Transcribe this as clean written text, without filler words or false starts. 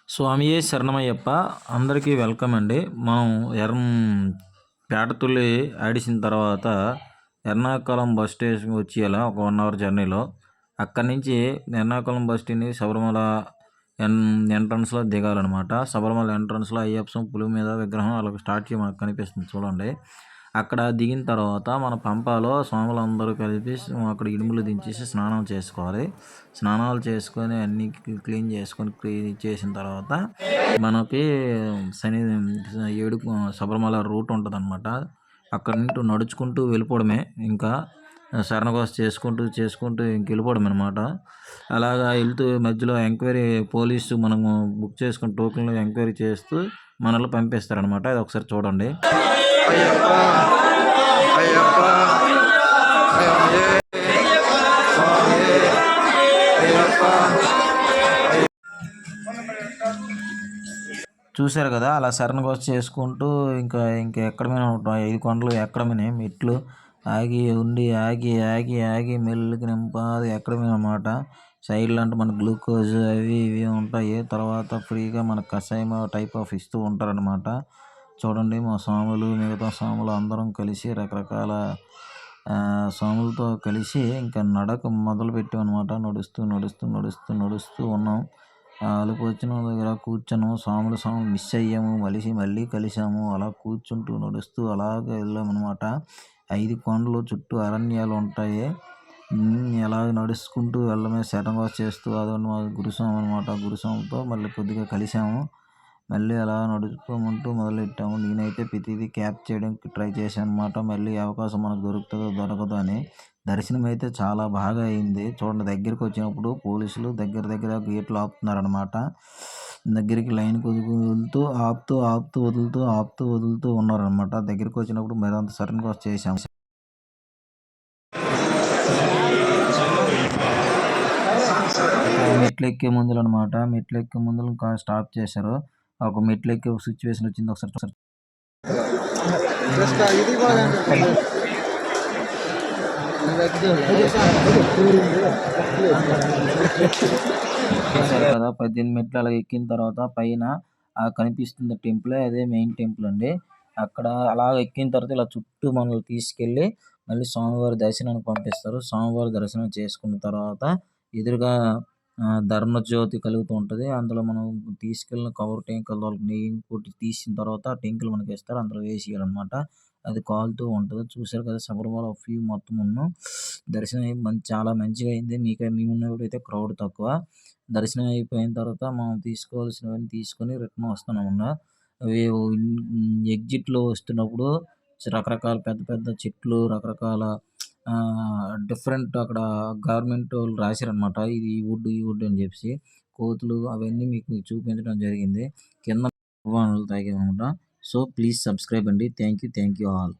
స్వామియే శరణమయ్యప్ప. అందరికీ వెల్కమ్ అండి. మనం పేటతుల్లి ఆడిసిన తర్వాత ఎర్నాకుళం బస్ స్టేషన్కి వచ్చేయాల ఒక 1 అవర్ జర్నీలో. అక్కడి నుంచి ఎర్నాకుళం బస్ స్టాండ్ని శబరిమల ఎంట్రన్స్లో దిగాలన్నమాట. శబరిమల ఎంట్రన్స్లో అయ్యప్ప పులి మీద విగ్రహం అలాగ స్టార్ట్ మనకు కనిపిస్తుంది చూడండి. అక్కడ దిగిన తర్వాత మన పంపాలో స్వాములందరూ కలిపి అక్కడ ఇడుములు దించేసి స్నానం చేసుకోవాలి. స్నానాలు చేసుకొని అన్నీ క్లీన్ చేసుకొని చేసిన తర్వాత మనకి శబరిమల రూట్ ఉంటుందన్నమాట. అక్కడ నుండి నడుచుకుంటూ వెళ్ళిపోవడమే. ఇంకా శరణఘోష చేసుకుంటూ ఇంక వెళ్ళిపోవడం అనమాట. అలాగా వెళ్తూ మధ్యలో ఎంక్వైరీ పోలీసు మనము బుక్ చేసుకుని టోకెన్లు ఎంక్వైరీ చేస్తూ మనల్ని పంపిస్తారనమాట. అది ఒకసారి చూడండి. చూశారు కదా, అలా శరణఘోష చేసుకుంటూ ఇంకా ఎక్కడమైనా 5 కొండలు ఎక్కడమనే మెట్లు ఆగి ఉండి ఆగి మెల్లికి నింపాది ఎక్కడమే అన్నమాట. సైడ్లో అంటే మన గ్లూకోజ్ అవి ఇవి ఉంటాయి. తర్వాత ఫ్రీగా మన కషాయం టైప్ ఆఫ్ ఇస్తూ ఉంటారనమాట. చూడండి, మా స్వాములు మిగతా స్వాములు అందరం కలిసి రకరకాల స్వాములతో కలిసి ఇంకా నడక మొదలు పెట్టామన్నమాట. నడుస్తూ ఉన్నాం. అలుపు వచ్చిన దగ్గర కూర్చున్నాము. స్వాములు మిస్ అయ్యాము. మళ్ళీ కలిసాము. అలా కూర్చుంటూ నడుస్తూ అలాగే వెళ్ళామన్నమాట. 5 కొండలు చుట్టూ అరణ్యాలు ఉంటాయి. అలా నడుచుకుంటూ వెళ్ళమే శరణఘోష చేస్తూ అదొక గురుస్వామి అనమాట. గురుస్వామితో మళ్ళీ కొద్దిగా కలిసాము. మళ్ళీ అలా నడుచుకోమంటూ మొదలెట్టాము. నేనైతే ప్రతిదీ క్యాప్ చేయడానికి ట్రై చేశాను అనమాట. మళ్ళీ అవకాశం మనకు దొరుకుతుందో దొరకదో అని. దర్శనం అయితే చాలా బాగా అయింది. చూడండి, దగ్గరికి వచ్చినప్పుడు పోలీసులు దగ్గర గేట్లు ఆపుతున్నారనమాట. దగ్గరికి లైన్ వదులుతూ వదులుతూ ఉన్నారనమాట. దగ్గరికి వచ్చినప్పుడు మరింత శరణఘోష చేశాము. మెట్లు ఎక్కే ముందులు అనమాట. మెట్లు ఎక్కే ముందులు ఇంకా స్టాప్ చేశారు. ఒక మెట్లు ఎక్కే సిచ్యువేషన్ వచ్చింది. ఒకసారి చూసారు కదా, 18 మెట్లు అలా ఎక్కిన తర్వాత పైన కనిపిస్తుంది టెంపుల్. అదే మెయిన్ టెంపుల్ అండి. అక్కడ అలా ఎక్కిన తర్వాత ఇలా చుట్టూ మనల్ని తీసుకెళ్ళి మళ్ళీ స్వామివారి దర్శనానికి పంపిస్తారు. స్వామివారి దర్శనం చేసుకున్న తర్వాత ఎదురుగా ధర్మజ్యోతి కలుగుతూ ఉంటుంది. అందులో మనం తీసుకెళ్ళిన కవర్ ట్యాంకులు నెయ్యి కొట్టి తీసిన తర్వాత ఆ ట్యాంకులు మనకి ఇస్తారు. అందులో వేసేయాలన్నమాట. అది కాలుతూ ఉంటుంది. చూశారు కదా, శబరిమల వ్యూ మొత్తం ఉన్నాం. దర్శనం చాలా మంచిగా అయింది. మేమున్నప్పుడైతే క్రౌడ్ తక్కువ. దర్శనం అయిపోయిన తర్వాత మనం తీసుకోవాల్సినవన్నీ తీసుకొని రిటర్న్ వస్తున్నామన్నా. ఎగ్జిట్లో వస్తున్నప్పుడు రకరకాల పెద్ద చెట్లు, రకరకాల డిఫరెంట్ అక్కడ గవర్నమెంట్ వాళ్ళు రాశారనమాట. ఇది ఈ వుడ్ అని చెప్పేసి కోతులు అవన్నీ మీకు చూపించడం జరిగింది. కింద తాగామన్నమాట. సో ప్లీజ్ సబ్స్క్రైబ్ అండి. Thank you all.